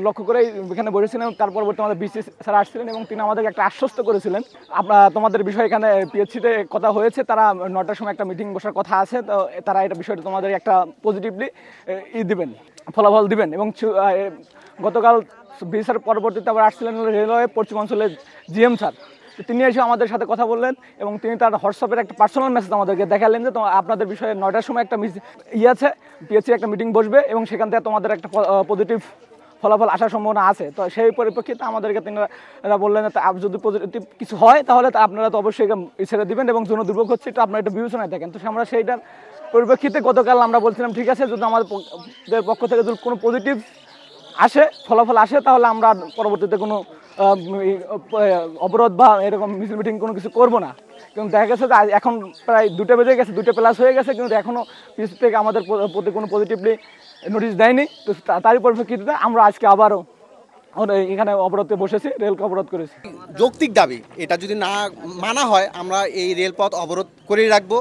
লক্ষ্য করে এখানে বসেছিলেন। তার পরবর্তী আমাদের বিসি স্যার আসছিলেন এবং তিনি আমাদেরকে একটা আশ্বস্ত করেছিলেন, তোমাদের বিষয় এখানে পিএইচসিতে কথা হয়েছে, তারা 9টার সময় একটা মিটিং বসার কথা আছে, তো তারা এটা বিষয়টা তোমাদের একটা পজিটিভলি দিবেন, ফলাফল দিবেন। এবং গতকাল বিসি স্যার পরবর্তীতে আবার আসছিলেন রেলওয়ে পশ্চিম অঞ্চলের জিএম স্যার, তিনি এসে আমাদের সাথে কথা বললেন এবং তিনি তার হোয়াটসঅ্যাপের একটা পার্সোনাল মেসেজ আমাদেরকে দেখালেন যে আপনাদের বিষয়ে 9টার সময় একটা আছে, পিএইচসি একটা মিটিং বসবে এবং সেখান থেকে তোমাদের একটা পজিটিভ ফলাফল আসার সম্ভাবনা আছে। তো সেই পরিপ্রেক্ষিতে আমাদেরকে তিনারা বললেন যদি পজিটিভ কিছু হয় তাহলে আপনারা তো অবশ্যই ছেড়ে দিবেন এবং জন্য দুর্ভোগ হচ্ছে একটু আপনারা একটা বিবেচনায় থাকেন। তো আমরা সেইটার পরিপ্রেক্ষিতে গতকাল আমরা বলছিলাম ঠিক আছে, যদি আমাদের পক্ষ থেকে যদি কোনো পজিটিভ আসে, ফলাফল আসে, তাহলে আমরা পরবর্তীতে কোনো অবরোধ বা এরকম মিছিল মিটিং কোনো কিছু করবো না। কিন্তু দেখা গেছে যে এখন প্রায় 2টা বেজে গেছে, 2টা প্লাস হয়ে গেছে, কিন্তু এখনও পিএইচসি থেকে আমাদের প্রতি কোনো পজিটিভলি নোটিশ দেয়নি। তো তারই পরিপ্রেক্ষিতে আমরা আজকে আবারও এখানে অবরোধে বসেছি, রেলকে অবরোধ করেছি। যৌক্তিক দাবি, এটা যদি না মানা হয় আমরা এই রেলপথ অবরোধ করেই রাখবো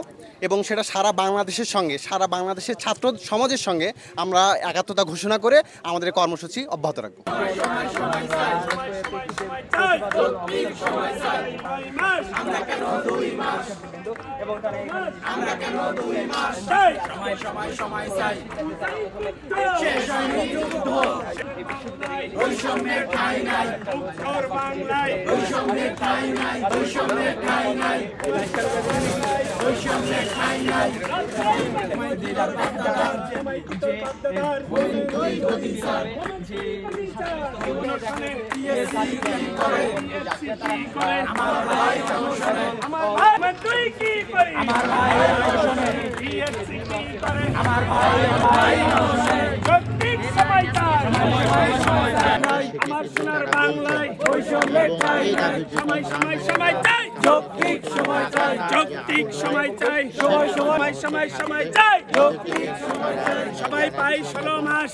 এবং সেটা সারা বাংলাদেশের সঙ্গে, সারা বাংলাদেশের ছাত্র সমাজের সঙ্গে আমরা একাত্মতা ঘোষণা করে আমাদের কর্মসূচি অব্যাহত রাখবো। সবাই পাই 16 মাস